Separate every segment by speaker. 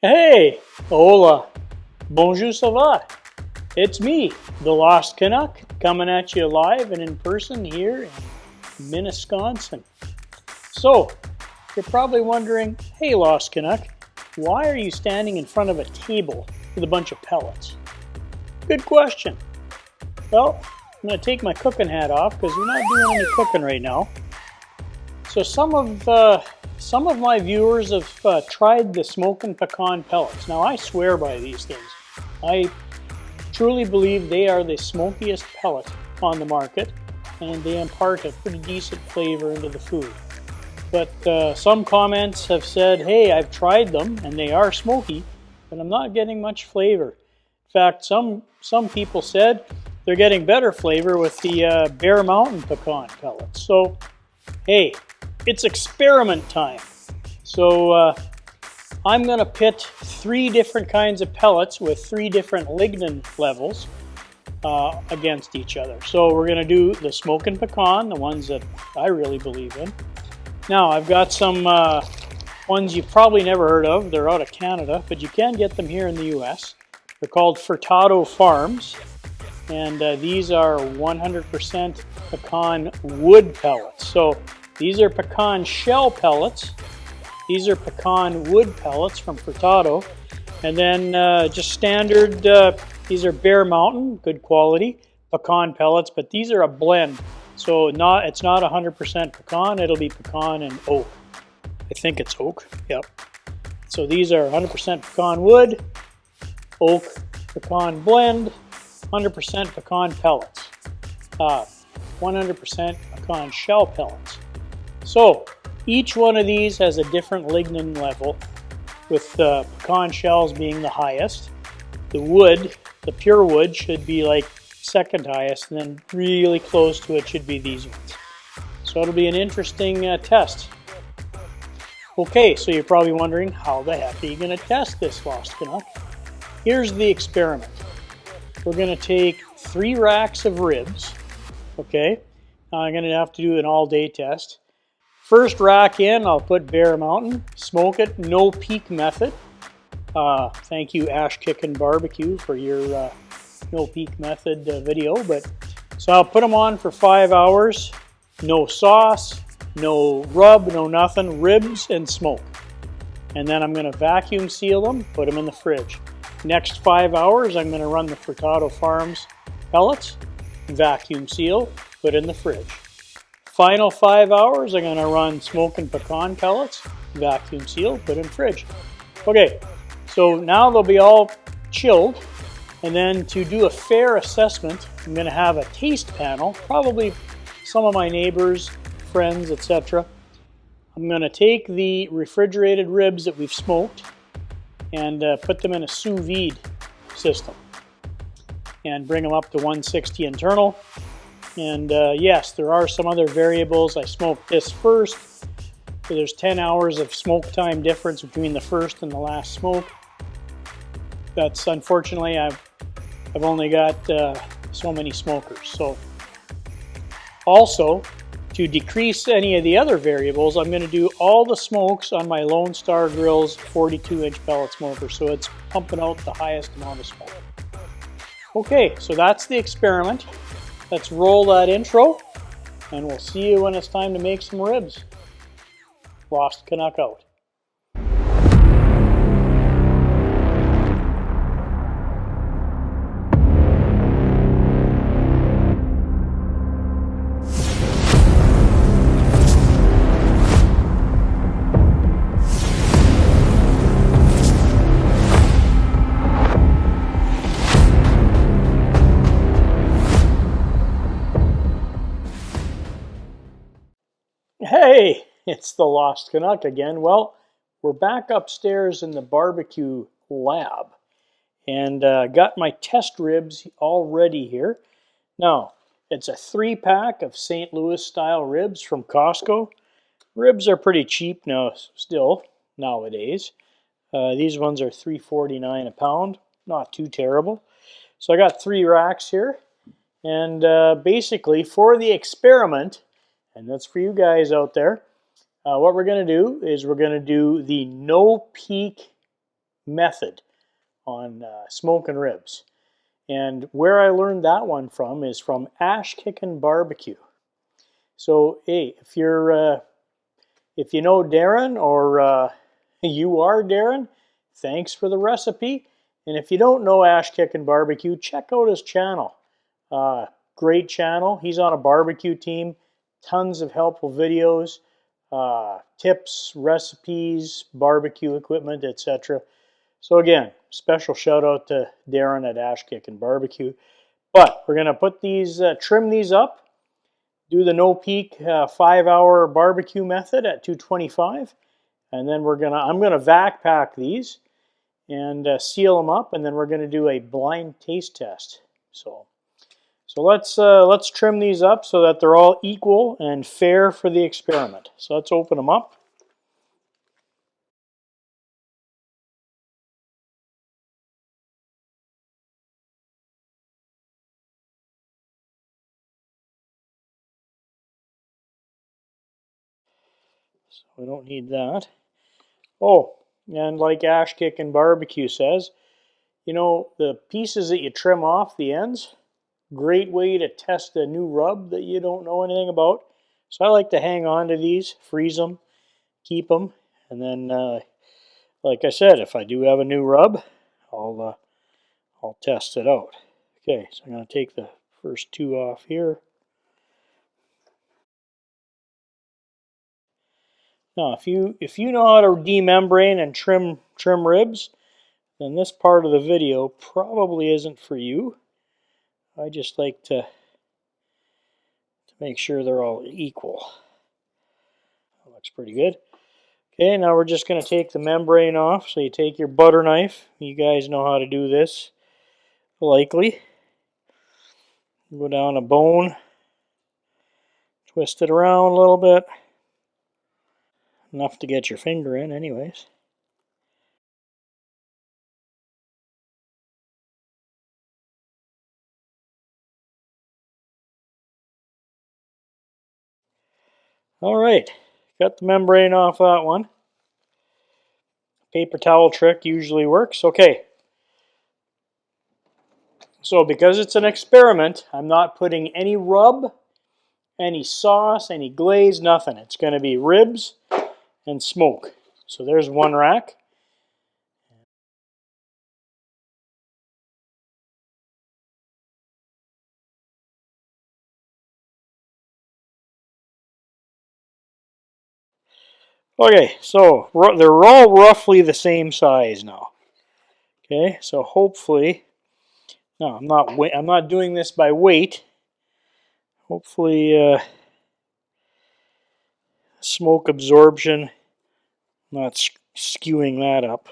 Speaker 1: Hey, hola, bonjour, ça va? It's me, the Lost Canuck, coming at you live and in person here in Minnetonka. So, you're probably wondering, hey Lost Canuck, why are you standing in front of a table with a bunch of pellets? Good question. Well, I'm going to take my cooking hat off because we're not doing any cooking right now. So some of my viewers have tried the Smokin Pecan pellets. Now I swear by these things. I truly believe they are the smokiest pellet on the market, and they impart a pretty decent flavor into the food. But some comments have said, hey, I've tried them and they are smoky, but I'm not getting much flavor. In fact, some people said they're getting better flavor with the Bear Mountain Pecan pellets. So, hey, it's experiment time. So I'm going to pit 3 different kinds of pellets with 3 different lignin levels against each other. So we're going to do the Smokin Pecan, the ones that I really believe in. Now I've got some ones you've probably never heard of. They're out of Canada, but you can get them here in the US. They're called Furtado Farms, and these are 100% pecan wood pellets. So these are pecan shell pellets. These are pecan wood pellets from Furtado. And then just standard, these are Bear Mountain, good quality, pecan pellets, but these are a blend. So it's not 100% pecan, it'll be pecan and oak. I think it's oak, yep. So these are 100% pecan wood, oak, pecan blend, 100% pecan pellets, 100% pecan shell pellets. So each one of these has a different lignin level, with the pecan shells being the highest. The wood, the pure wood, should be like second highest, and then really close to it should be these ones. So it'll be an interesting test. Okay, so you're probably wondering, how the heck are you going to test this, Lost Canuck? Here's the experiment. We're going to take 3 racks of ribs, okay? Now I'm going to have to do an all-day test. First rack in, I'll put Bear Mountain, smoke it, no peak method. Thank you, Ash Kickin' Barbecue, for your no peak method video. So I'll put them on for 5 hours, no sauce, no rub, no nothing, ribs and smoke. And then I'm going to vacuum seal them, put them in the fridge. Next 5 hours, I'm going to run the Furtado Farms pellets, vacuum seal, put in the fridge. Final 5 hours, I'm going to run Smokin Pecan pellets, vacuum seal, put in fridge. Okay, so now they'll be all chilled, and then to do a fair assessment, I'm going to have a taste panel, probably some of my neighbors, friends, etc. I'm going to take the refrigerated ribs that we've smoked and put them in a sous-vide system and bring them up to 160 internal. And yes, there are some other variables. I smoked this first, so there's 10 hours of smoke time difference between the first and the last smoke. That's unfortunately, I've only got so many smokers. So also, to decrease any of the other variables, I'm going to do all the smokes on my Lone Star Grillz 42-inch pellet smoker, so it's pumping out the highest amount of smoke. Okay, so that's the experiment. Let's roll that intro, and we'll see you when it's time to make some ribs. Lost Canuck out. Hey, it's the Lost Canuck again. Well, we're back upstairs in the barbecue lab, and got my test ribs all ready here. Now, it's a 3-pack of St. Louis style ribs from Costco. Ribs are pretty cheap now, still nowadays. These ones are $3.49 a pound, not too terrible. So I got 3 racks here, and basically for the experiment, and that's for you guys out there, what we're going to do is we're going to do the no peak method on smoking ribs. And where I learned that one from is from Ash Kickin' Barbecue. So hey, if you know Darren, or you are Darren, thanks for the recipe. And if you don't know Ash Kickin' Barbecue, check out his channel. Great channel. He's on a barbecue team. Tons of helpful videos, tips, recipes, barbecue equipment, etc. So again, special shout out to Darren at Ash Kickin' Barbecue. But we're gonna put these, trim these up, do the no peak 5-hour barbecue method at 225, and then I'm gonna vac pack these and seal them up, and then we're gonna do a blind taste test. So let's trim these up so that they're all equal and fair for the experiment. So let's open them up. So we don't need that. Oh, and like Ash Kickin' Barbecue says, you know, the pieces that you trim off the ends, great way to test a new rub that you don't know anything about. So I like to hang on to these, freeze them, keep them, and then, like I said, if I do have a new rub, I'll test it out. Okay, so I'm going to take the first two off here. Now, if you know how to demembrane and trim ribs, then this part of the video probably isn't for you. I just like to make sure they're all equal. That looks pretty good. Okay, now we're just going to take the membrane off. So you take your butter knife. You guys know how to do this, likely. Go down a bone, twist it around a little bit. Enough to get your finger in anyways. All right, got the membrane off that one. Paper towel trick usually works. Okay, so because it's an experiment, I'm not putting any rub, any sauce, any glaze, nothing. It's going to be ribs and smoke. So there's one rack. Okay, so they're all roughly the same size now. Okay, so hopefully, no, I'm not doing this by weight. Hopefully, smoke absorption, not skewing that up.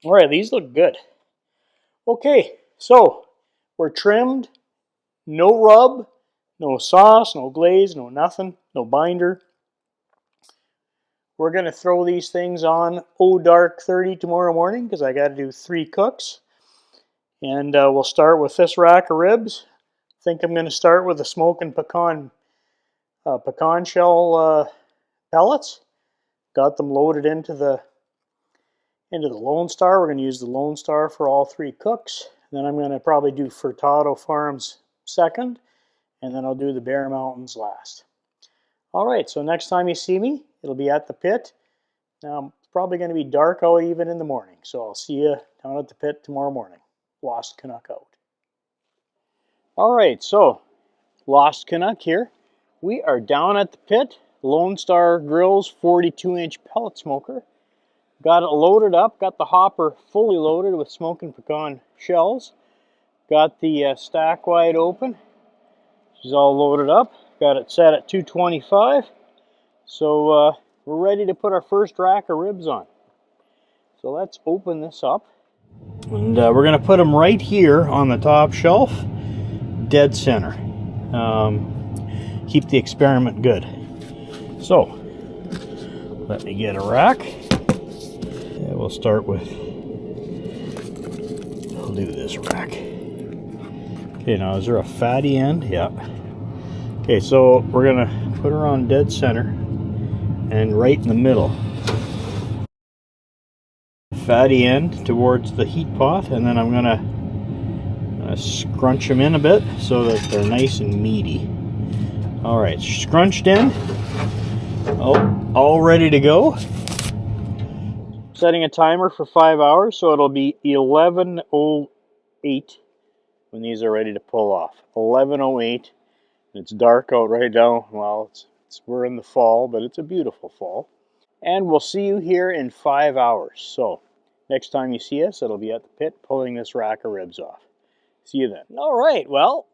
Speaker 1: All right, these look good. Okay, so we're trimmed, no rub, no sauce, no glaze, no nothing, no binder. We're going to throw these things on dark 30 tomorrow morning because I got to do 3 cooks. And we'll start with this rack of ribs. I think I'm going to start with the Smokin Pecan shell pellets. Got them loaded into the Lone Star. We're going to use the Lone Star for all 3 cooks. Then I'm going to probably do Furtado Farms second, and then I'll do the Bear Mountains last. All right, so next time you see me, it'll be at the pit. Now, it's probably going to be dark out even in the morning, so I'll see you down at the pit tomorrow morning. Lost Canuck out. All right, so Lost Canuck here. We are down at the pit. Lone Star Grillz 42-inch pellet smoker. Got it loaded up, got the hopper fully loaded with Smokin Pecan shells. Got the stack wide open. She's all loaded up. Got it set at 225. So we're ready to put our first rack of ribs on. So let's open this up. And we're going to put them right here on the top shelf, dead center. keep the experiment good. So, let me get a rack. And we'll start with, I'll do this rack. Okay, now is there a fatty end? Yeah. Okay, so we're gonna put her on dead center and right in the middle. Fatty end towards the heat pot, and then I'm gonna scrunch them in a bit so that they're nice and meaty. All right, scrunched in. Oh, all ready to go. Setting a timer for 5 hours, so it'll be 11:08 when these are ready to pull off. 11:08. It's dark out right now. Well, we're in the fall, but it's a beautiful fall. And we'll see you here in 5 hours. So next time you see us, it'll be at the pit pulling this rack of ribs off. See you then. All right, well,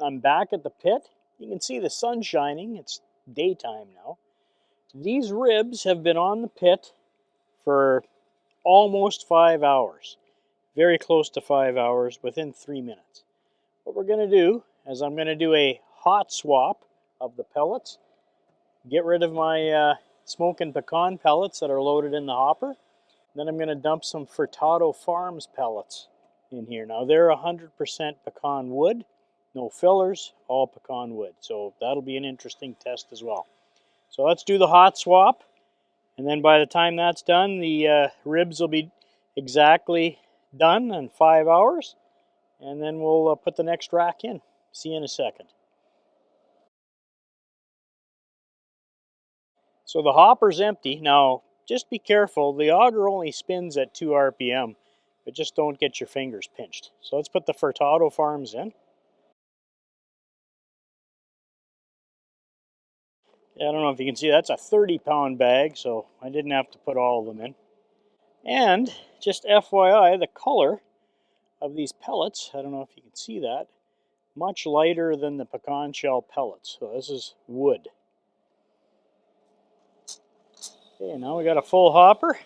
Speaker 1: I'm back at the pit. You can see the sun shining. It's daytime now. These ribs have been on the pit for almost 5 hours. Very close to 5 hours, within 3 minutes. What we're going to do is I'm going to do a hot swap of the pellets. Get rid of my Smokin Pecan pellets that are loaded in the hopper. Then I'm going to dump some Furtado Farms pellets in here. Now they're 100% pecan wood, no fillers, all pecan wood. So that'll be an interesting test as well. So let's do the hot swap, and then by the time that's done, the ribs will be exactly done in 5 hours, and then we'll put the next rack in. See you in a second. So the hopper's empty. Now, just be careful. The auger only spins at 2 RPM, but just don't get your fingers pinched. So let's put the Furtado Farms in. I don't know if you can see, that's a 30-pound bag, so I didn't have to put all of them in. And just FYI, the color of these pellets, I don't know if you can see that, much lighter than the pecan shell pellets. So this is wood. Okay, now we got a full hopper.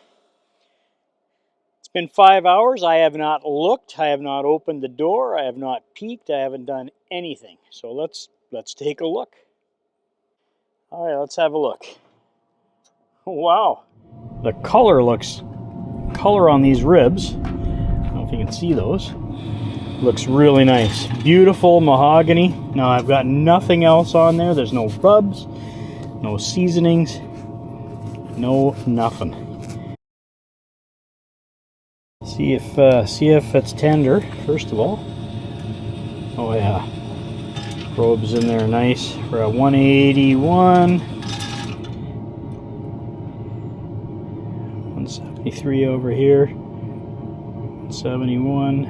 Speaker 1: It's been 5 hours. I have not looked. I have not opened the door. I have not peeked. I haven't done anything. So let's take a look. All right, let's have a look. Wow. The color on these ribs, I don't know if you can see those, looks really nice. Beautiful mahogany. Now I've got nothing else on there. There's no rubs, no seasonings, no nothing. See if it's tender, first of all. Oh yeah. Probe's in there nice. We're at 181. 173 over here. 171.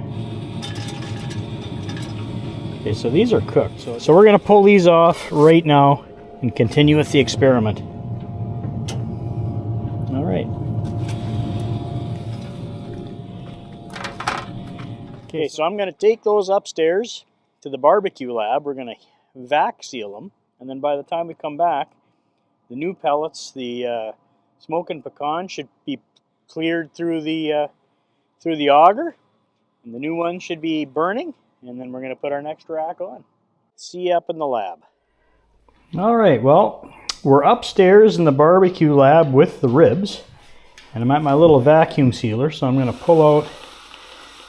Speaker 1: Okay, so these are cooked. So we're going to pull these off right now and continue with the experiment. All right. Okay, so I'm going to take those upstairs to the barbecue lab. We're going to vac-seal them, and then by the time we come back, the new pellets, the Smokin Pecan, should be cleared through the auger, and the new one should be burning, and then we're going to put our next rack on. See you up in the lab. All right, well, we're upstairs in the barbecue lab with the ribs, and I'm at my little vacuum sealer, so I'm going to pull out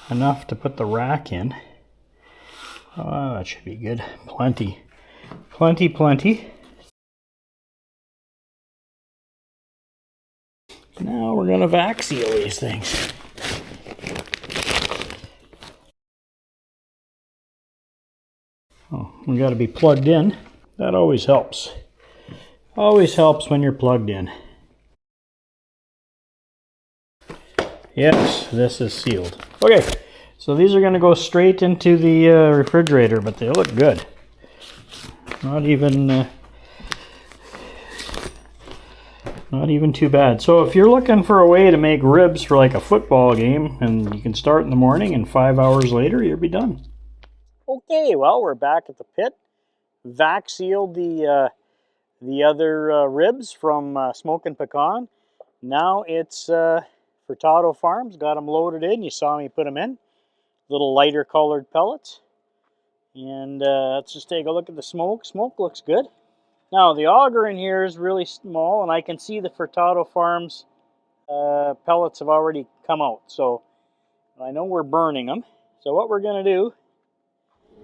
Speaker 1: enough to put the rack in. Oh, that should be good. Plenty. Now we're going to vac-seal these things. Oh, we got to be plugged in. That always helps. Always helps when you're plugged in. Yes, this is sealed. Okay, so these are going to go straight into the refrigerator, but they look good. Not even too bad. So if you're looking for a way to make ribs for like a football game, and you can start in the morning and 5 hours later you'll be done. Okay, well, we're back at the pit. Vac-sealed the other ribs from Smokin Pecan. Now it's Furtado Farms, got them loaded in. You saw me put them in. Little lighter colored pellets. And let's just take a look at the smoke. Smoke looks good. Now the auger in here is really small, and I can see the Furtado Farms pellets have already come out, so I know we're burning them. So what we're going to do,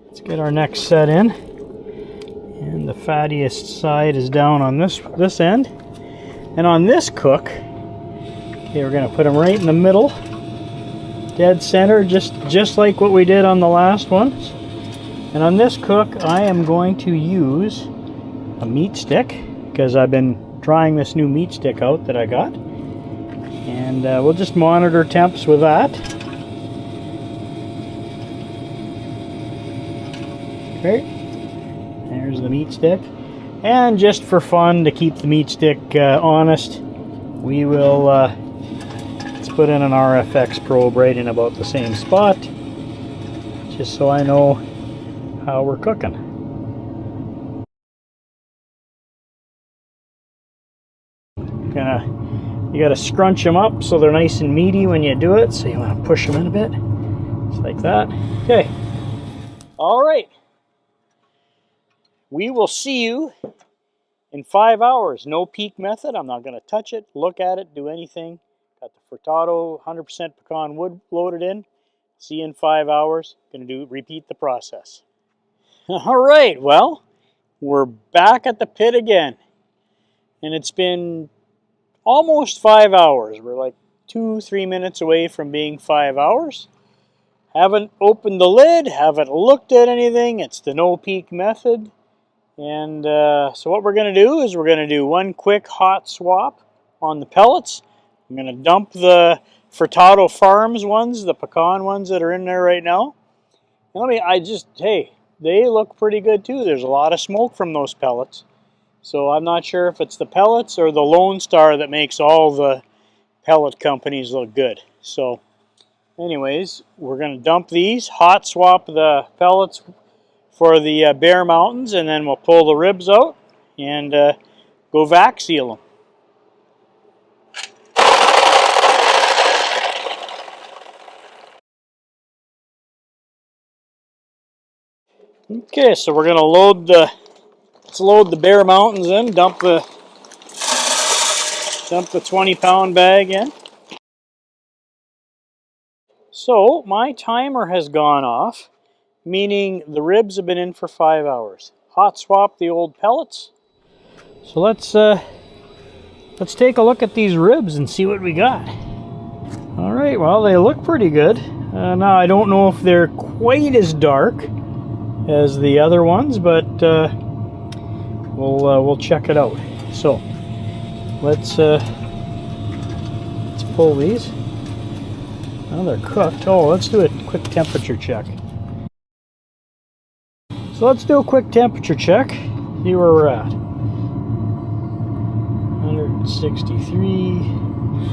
Speaker 1: let's get our next set in, and the fattiest side is down on this end, and on this cook, okay, we're going to put them right in the middle, dead center, just like what we did on the last one. And on this cook, I am going to use a meat stick, because I've been trying this new meat stick out that I got, and we'll just monitor temps with that. Okay, there's the meat stick, and just for fun, to keep the meat stick honest, we will let's put in an RFX probe right in about the same spot, just so I know how we're cooking. You gotta scrunch them up so they're nice and meaty when you do it, so you want to push them in a bit, just like that. Okay, all right, we will see you in 5 hours. No peak method. I'm not going to touch it, look at it, do anything. Got the Furtado 100% pecan wood loaded in. See you in 5 hours. Going to repeat the process. All right, well, we're back at the pit again, and it's been almost 5 hours. We're like 2-3 minutes away from being 5 hours. Haven't opened the lid, haven't looked at anything. It's the no peak method. And so what we're going to do is we're going to do one quick hot swap on the pellets. I'm going to dump the Furtado Farms ones, the pecan ones that are in there right now. And hey, they look pretty good too. There's a lot of smoke from those pellets. So I'm not sure if it's the pellets or the Lone Star that makes all the pellet companies look good. So anyways, we're going to dump these, hot swap the pellets for the bare mountains, and then we'll pull the ribs out and go vac seal them. Okay, so we're going to load the bare mountains in, dump the 20-pound bag in. So my timer has gone off, meaning the ribs have been in for 5 hours. Hot swap the old pellets. So let's take a look at these ribs and see what we got. All right, well, they look pretty good. Now I don't know if they're quite as dark as the other ones, but we'll check it out. So let's pull these. Oh, they're cooked. Oh, let's do a quick temperature check. So let's do a quick temperature check. See where we're at. 163.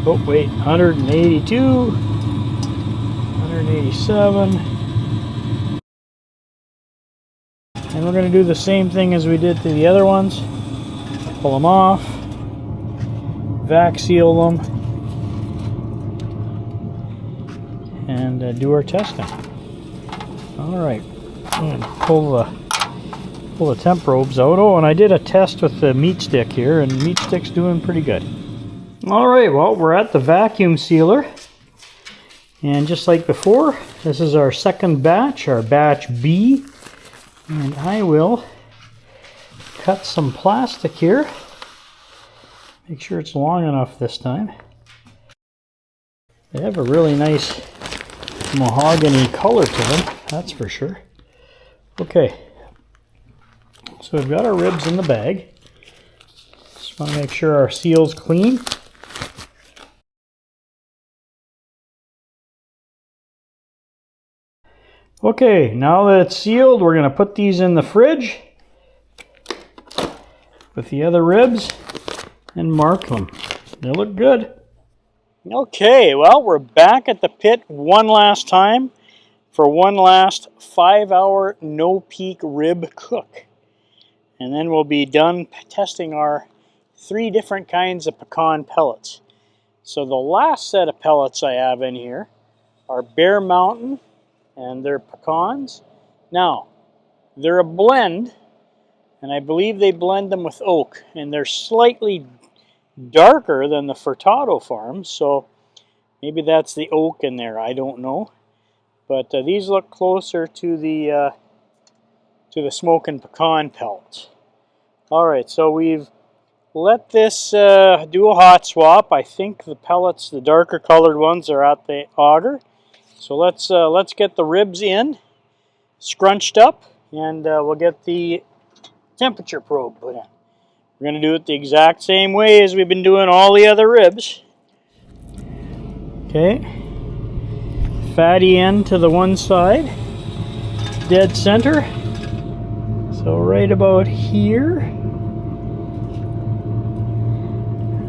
Speaker 1: Oh, wait. 182. 187. And we're going to do the same thing as we did to the other ones. Pull them off. Vac seal them. And do our testing. All right. I'm going to pull the temp probes out. Oh, and I did a test with the meat stick here, and meat stick's doing pretty good. All right, well, we're at the vacuum sealer, and just like before, this is our second batch, our batch B, and I will cut some plastic here. Make sure it's long enough this time. They have a really nice mahogany color to them, that's for sure. Okay, so we've got our ribs in the bag. Just want to make sure our seal's clean. Okay, now that it's sealed, we're going to put these in the fridge with the other ribs and mark them. They look good. Okay, well, we're back at the pit one last time for one last 5-hour no-peak rib cook. And then we'll be done testing our 3 different kinds of pecan pellets. So the last set of pellets I have in here are Bear Mountain, and they're pecans. Now, they're a blend And I believe they blend them with oak, and they're slightly darker than the Furtado Farms, so maybe that's the oak in there, I don't know. But these look closer to the Smokin Pecan pellets. Alright, so we've let this do a hot swap. I think the pellets, the darker colored ones, are at the auger. So let's get the ribs in, scrunched up, and we'll get the temperature probe put in. We're going to do it the exact same way as we've been doing all the other ribs. Okay, fatty end to the one side, dead center. So right about here. I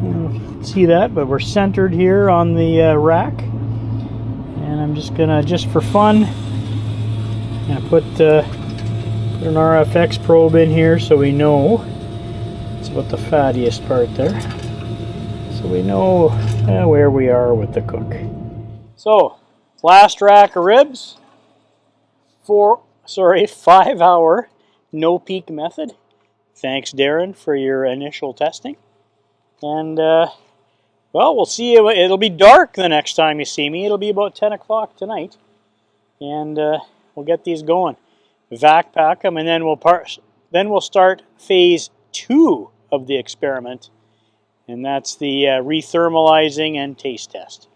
Speaker 1: don't know if you can see that, but we're centered here on the rack. And I'm just gonna, just for fun, put an RFX probe in here so we know. It's about the fattiest part there. So we know where we are with the cook. So, last rack of ribs. 5-hour no peak method. Thanks, Darren, for your initial testing. And, well, we'll see. It'll be dark the next time you see me. It'll be about 10 o'clock tonight. And we'll get these going. Vac pack them, and then we'll start phase 2 of the experiment. And that's the rethermalizing and taste test.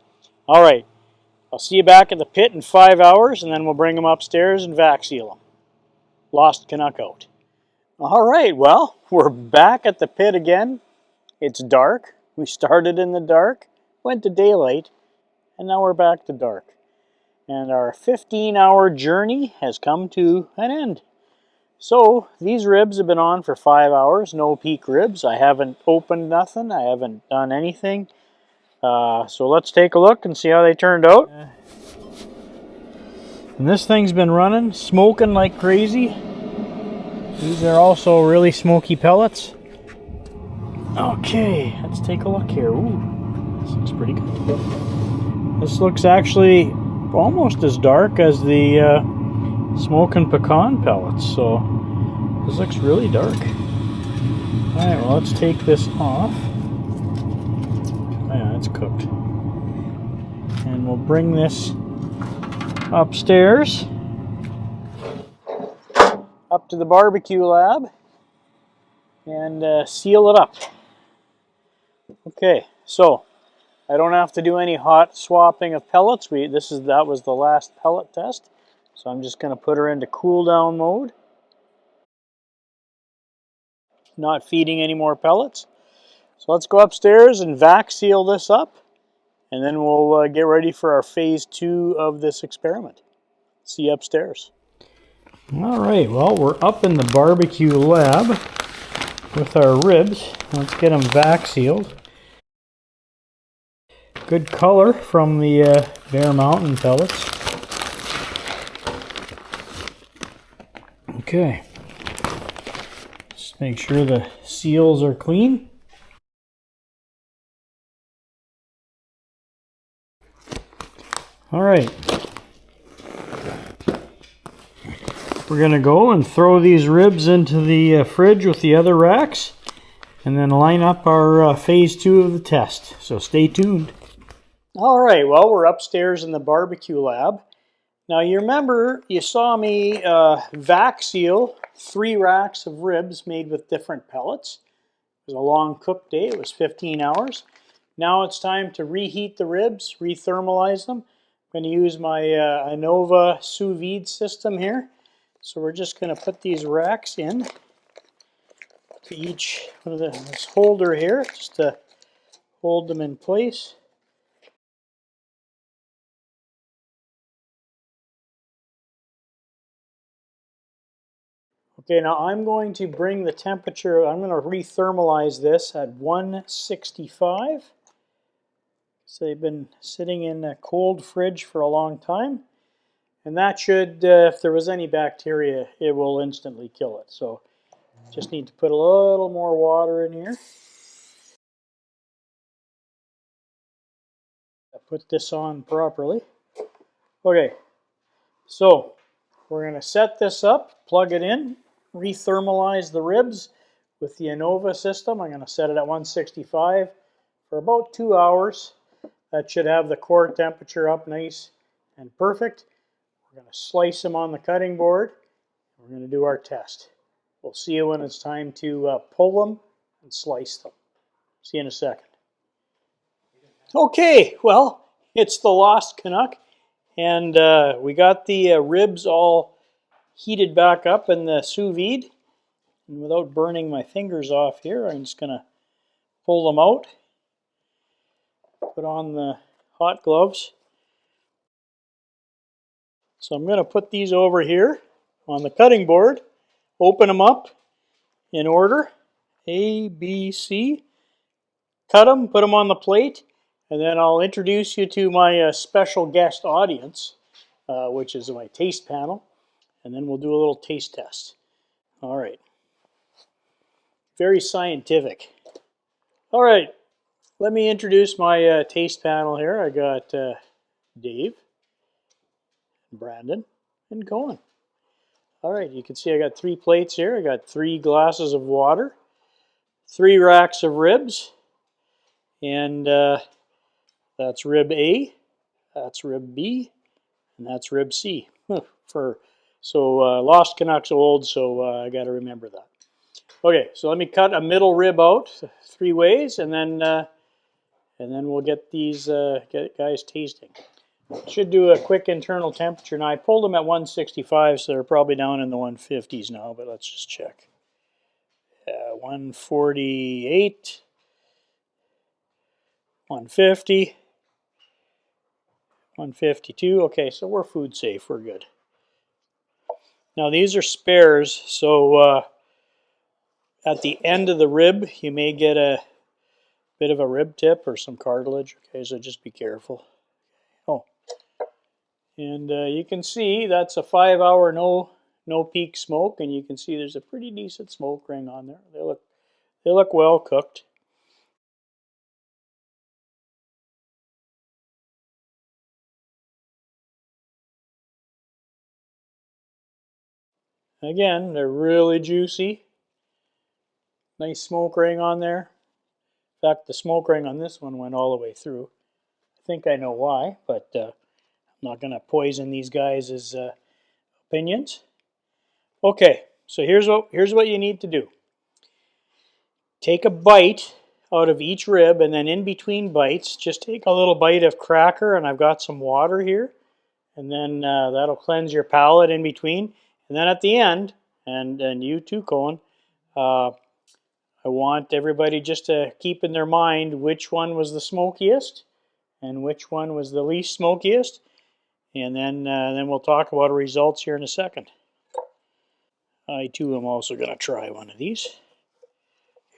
Speaker 1: All right. I'll see you back at the pit in 5 hours, and then we'll bring them upstairs and vac-seal them. Lost Canuck out. All right, well, we're back at the pit again. It's dark. We started in the dark, went to daylight, and now we're back to dark. And our 15-hour journey has come to an end. So these ribs have been on for 5 hours, no peak ribs. I haven't opened nothing. I haven't done anything. So let's take a look and see how they turned out. And this thing's been running, smoking like crazy. These are also really smoky pellets. Okay, let's take a look here. Ooh, this looks pretty good. This looks actually almost as dark as the Smokin Pecan pellets, so this looks really dark. Alright, well, let's take this off. Yeah, it's cooked. And we'll bring this upstairs, up to the barbecue lab, and seal it up. Okay, so I don't have to do any hot swapping of pellets. That was the last pellet test, so I'm just going to put her into cool down mode. Not feeding any more pellets. So let's go upstairs and vac-seal this up, and then we'll get ready for our phase 2 of this experiment. See you upstairs. All right, well, we're up in the barbecue lab with our ribs. Let's get them vac-sealed. Good color from the Bear Mountain pellets. Okay. Just make sure the seals are clean. All right. We're going to go and throw these ribs into the fridge with the other racks, and then line up our phase 2 of the test. So stay tuned. All right, well, we're upstairs in the barbecue lab. Now, you remember, you saw me vac-seal 3 racks of ribs made with different pellets. It was a long cook day. It was 15 hours. Now it's time to reheat the ribs, rethermalize them. I'm going to use my Anova Sous-vide system here. So we're just going to put these racks in to each one of this holder here, just to hold them in place. Okay, now I'm going to bring the temperature, I'm going to rethermalize this at 165. So they've been sitting in a cold fridge for a long time. And that should, if there was any bacteria, it will instantly kill it. So just need to put a little more water in here. Put this on properly. Okay, so we're going to set this up, plug it in, rethermalize the ribs with the Innova system. I'm going to set it at 165 for about 2 hours. That should have the core temperature up nice and perfect. We're going to slice them on the cutting board. We're going to do our test. We'll see you when it's time to pull them and slice them. See you in a second. Okay, well, it's the Lost Canuck, and we got the ribs all heated back up in the sous vide. And without burning my fingers off here, I'm just going to pull them out, put on the hot gloves. So I'm going to put these over here on the cutting board, open them up in order, A, B, C, cut them, put them on the plate, and then I'll introduce you to my special guest audience, which is my taste panel, and then we'll do a little taste test. All right. Very scientific. All right, let me introduce my taste panel here. I got Dave, Brandon, and Cohen. All right, you can see I got 3 plates here. I got 3 glasses of water, 3 racks of ribs, and that's rib A, that's rib B, and that's rib C. Lost Canuck's old, so I got to remember that. Okay, so let me cut a middle rib out 3 ways, and then we'll get these guys tasting. Should do a quick internal temperature. Now I pulled them at 165, so they're probably down in the 150s now, but let's just check. 148, 150, 152. Okay, so we're food safe. We're good. Now these are spares, so at the end of the rib, you may get a bit of a rib tip or some cartilage. Okay, so just be careful. Oh, and you can see that's a 5-hour no peak smoke, and you can see there's a pretty decent smoke ring on there. They look well cooked. Again, they're really juicy. Nice smoke ring on there. In fact, the smoke ring on this one went all the way through. I think I know why, but I'm not going to poison these guys' opinions. Okay, so here's what you need to do. Take a bite out of each rib, and then in between bites, just take a little bite of cracker, and I've got some water here, and then that'll cleanse your palate in between. And then at the end, and you too, Cohen, I want everybody just to keep in their mind which one was the smokiest and which one was the least smokiest, and then we'll talk about the results here in a second. I too am also going to try one of these.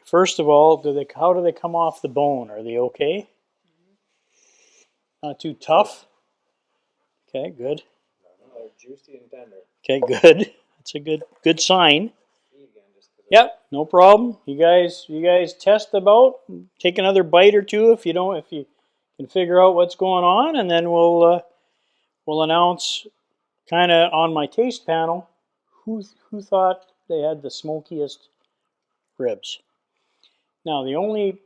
Speaker 1: First of all, how do they come off the bone? Are they okay? Not too tough? Okay, good.
Speaker 2: Juicy and tender.
Speaker 1: Okay, good. That's a good sign. Yep, no problem. You guys test about. Take another bite or two if you can figure out what's going on, and then we'll announce kind of on my taste panel who thought they had the smokiest ribs. Now the only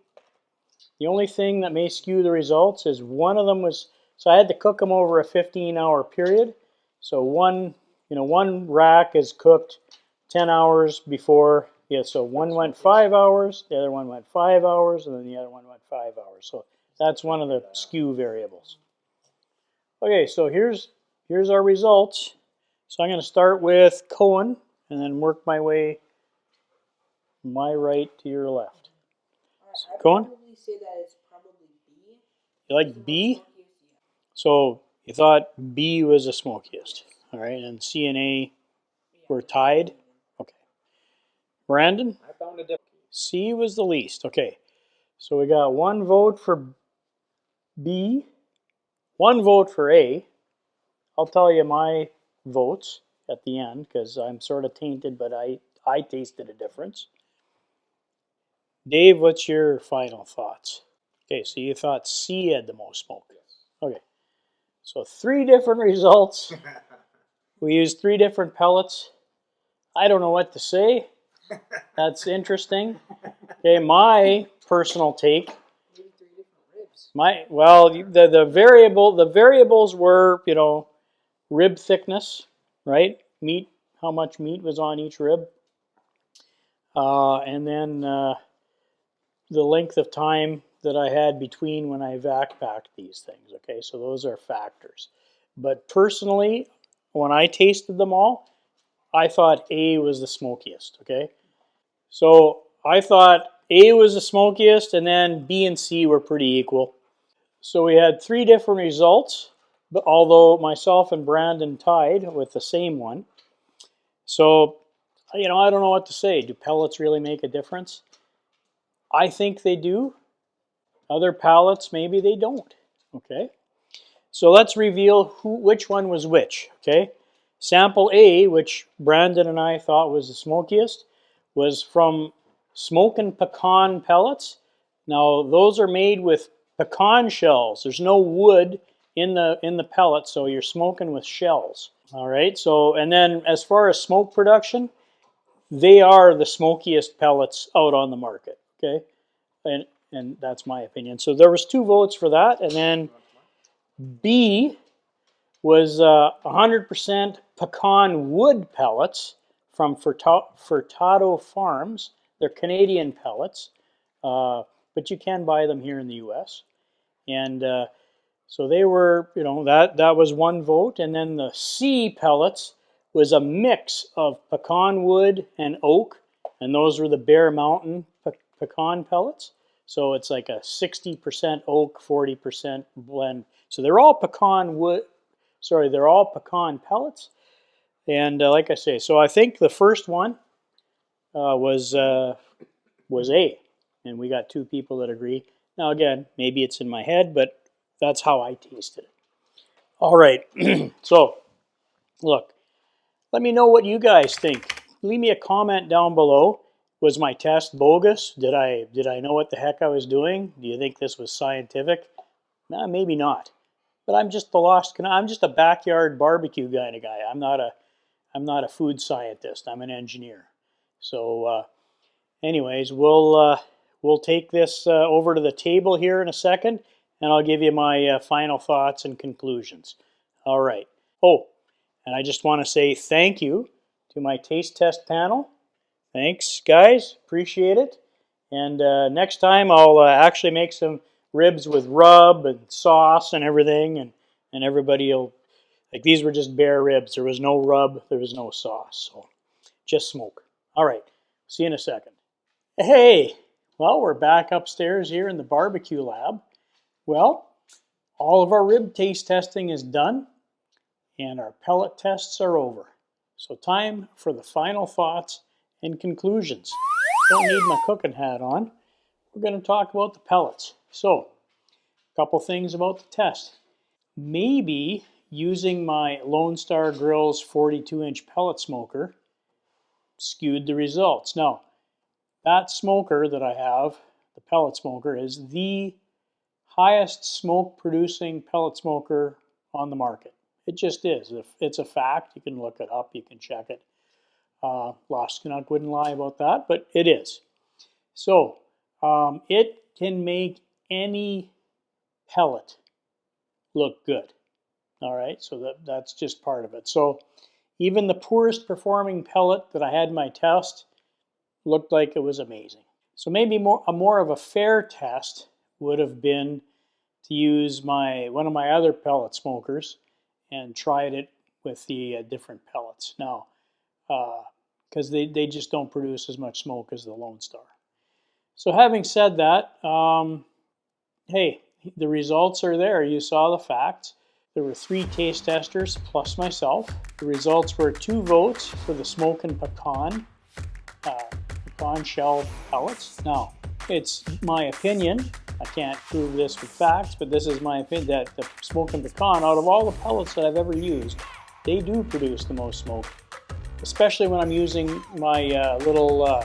Speaker 1: thing that may skew the results is one of them was, so I had to cook them over a 15-hour period. So one rack is cooked 10 hours before. Yeah, so one went 5 hours, the other one went 5 hours, and then the other one went 5 hours. So that's one of the skew variables. Okay, so here's our results. So I'm going to start with Cohen and then work my way from my right to your left. Cohen?
Speaker 3: I'd probably say that it's probably B.
Speaker 1: You like B? So you thought B was the smokiest. All right, and C and A were tied? Okay. Brandon?
Speaker 2: I found a difference.
Speaker 1: C was the least. Okay. So we got 1 vote for B, 1 vote for A. I'll tell you my votes at the end because I'm sort of tainted, but I tasted a difference. Dave, what's your final thoughts? Okay, so you thought C had the most smoke. Okay. So 3 different results. We used 3 different pellets. I don't know what to say. That's interesting. Okay, my personal take.
Speaker 3: Maybe 3 different ribs.
Speaker 1: The variables were, you know, rib thickness, right? Meat, how much meat was on each rib, and then the length of time that I had between when I vac packed these things. Okay, so those are factors. But personally, when I tasted them all, I thought A was the smokiest. Okay, so I thought A was the smokiest, and then B and C were pretty equal. So we had 3 different results, but although myself and Brandon tied with the same one. So, you know, I don't know what to say. Do pellets really make a difference? I think they do. Other pallets, maybe they don't. Okay. So let's reveal which one was which. Okay. Sample A, which Brandon and I thought was the smokiest, was from Smokin Pecan Pellets. Now those are made with pecan shells. There's no wood in the pellet, so you're smoking with shells. All right. So, and then as far as smoke production, they are the smokiest pellets out on the market. Okay, and that's my opinion. So there was 2 votes for that, and then B was 100% pecan wood pellets from Furtado Farms. They're Canadian pellets, but you can buy them here in the U.S. And so they were, you know, that was 1 vote. And then the C pellets was a mix of pecan wood and oak, and those were the Bear Mountain pecan pellets. So it's like a 60% oak, 40% blend. So they're all pecan wood. Sorry, they're all pecan pellets. And like I say, so I think the first one was A, and we got 2 people that agree. Now again, maybe it's in my head, but that's how I tasted it. All right, so look, let me know what you guys think. Leave me a comment down below. Was my test bogus? Did I know what the heck I was doing? Do you think this was scientific? Nah, maybe not. But I'm just the Lost Canuck. I'm just a backyard barbecue kind of guy. I'm not a food scientist. I'm an engineer. So, anyways, we'll take this over to the table here in a second, and I'll give you my final thoughts and conclusions. All right. Oh, and I just want to say thank you to my taste test panel. Thanks, guys. Appreciate it. And next time I'll actually make some ribs with rub and sauce and everything, and everybody will, like, these were just bare ribs. There was no rub, there was no sauce, so just smoke. All right, see you in a second. Hey, well, we're back upstairs here in the barbecue lab. Well, all of our rib taste testing is done, and our pellet tests are over. So time for the final thoughts and conclusions. Don't need my cooking hat on. We're going to talk about the pellets. So, a couple things about the test. Maybe using my Lone Star Grillz 42-inch pellet smoker skewed the results. Now, that smoker that I have, the pellet smoker, is the highest smoke producing pellet smoker on the market. It just is. It's a fact. You can look it up. You can check it. Lost Canuck wouldn't lie about that, but it is. So, it can make any pellet look good. All right, so that's just part of it. So even the poorest performing pellet that I had in my test looked like it was amazing. So maybe more of a fair test would have been to use one of my other pellet smokers and tried it with the different pellets. Now, because they just don't produce as much smoke as the Lone Star. So having said that, hey, the results are there. You saw the facts. There were 3 taste testers plus myself. The results were 2 votes for the Smokin Pecan, pecan shell pellets. Now, it's my opinion. I can't prove this with facts, but this is my opinion that the Smokin Pecan, out of all the pellets that I've ever used, they do produce the most smoke. Especially when I'm using my little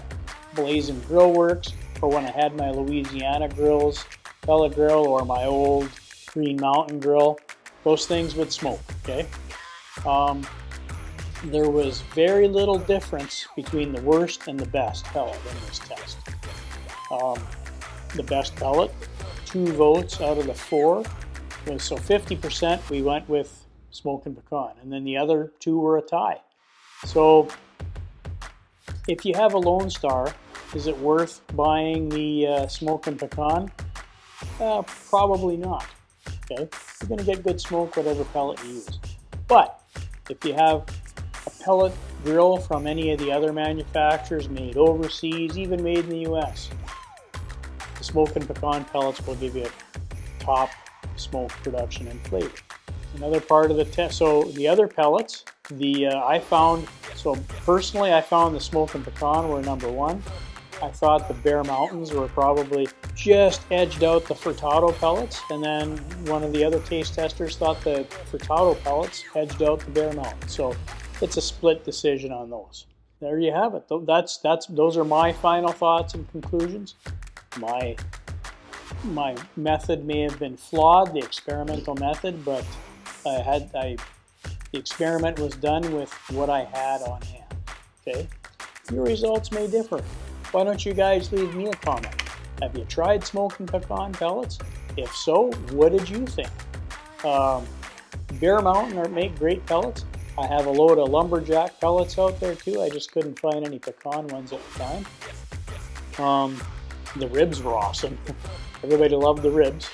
Speaker 1: Blazing Grill Works, or when I had my Louisiana grills, pellet grill, or my old Green Mountain grill. Those things would smoke, okay? there was very little difference between the worst and the best pellet in this test. The best pellet, 2 votes out of the 4, was so 50% we went with Smokin Pecan, and then the other 2 were a tie. So if you have a Lone Star, is it worth buying the Smokin Pecan? Probably not. Okay, you're going to get good smoke whatever pellet you use. But if you have a pellet grill from any of the other manufacturers, made overseas, even made in the US, the Smokin Pecan pellets will give you top smoke production and flavor. Another part of the test, so the other pellets, personally I found the Smokin Pecan were number 1. I thought the Bear Mountains were probably just edged out the Furtado pellets, and then one of the other taste testers thought the Furtado pellets edged out the Bear Mountains. So it's a split decision on those. There you have it. Those are my final thoughts and conclusions. My method may have been flawed, the experimental method, but the experiment was done with what I had on hand. Okay, your results may differ. Why don't you guys leave me a comment? Have you tried Smokin Pecan pellets? If so, what did you think? Bear Mountain make great pellets. I have a load of lumberjack pellets out there too. I just couldn't find any pecan ones at the time. The ribs were awesome. Everybody loved the ribs.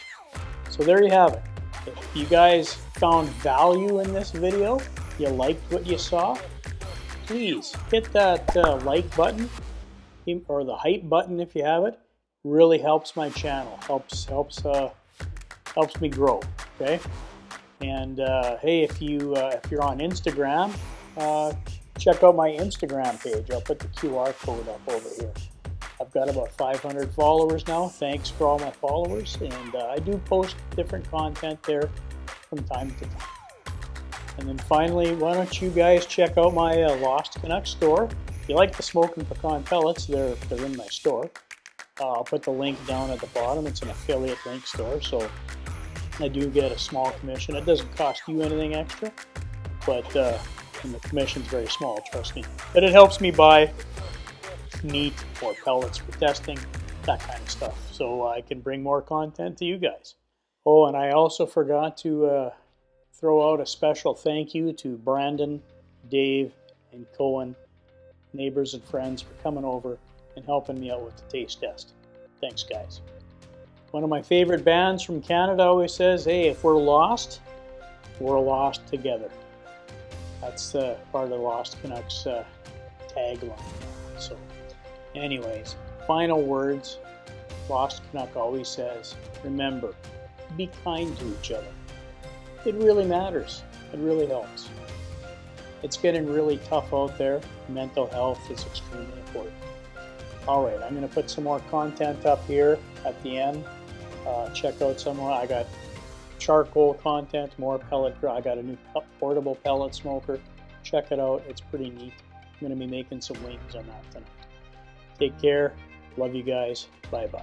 Speaker 1: So there you have it. If you guys found value in this video, you liked what you saw, please hit that like button or the hype button if you have it. Really helps my channel. Helps me grow. Okay. And hey, if you're on Instagram, check out my Instagram page. I'll put the QR code up over here. I've got about 500 followers now. Thanks for all my followers, and I do post different content there from time to time. And then finally, why don't you guys check out my Lost Canuck store? If you like the Smokin Pecan pellets, they're in my store. I'll put the link down at the bottom. It's an affiliate link store, so I do get a small commission. It doesn't cost you anything extra, but and the commission's very small, trust me. But it helps me buy meat or pellets for testing, that kind of stuff, so I can bring more content to you guys. Oh, and I also forgot to throw out a special thank you to Brandon, Dave, and Cohen, neighbors and friends, for coming over and helping me out with the taste test. Thanks, guys. One of my favorite bands from Canada always says, hey, if we're lost together. That's part of Lost Canuck's tagline. So anyways, final words. Lost Canuck always says, remember, be kind to each other. It really matters. It really helps. It's getting really tough out there. Mental health is extremely important. All right, I'm going to put some more content up here at the end. Check out some more. I got charcoal content, more pellet. I got a new portable pellet smoker. Check it out. It's pretty neat. I'm going to be making some wings on that tonight. Take care. Love you guys. Bye-bye.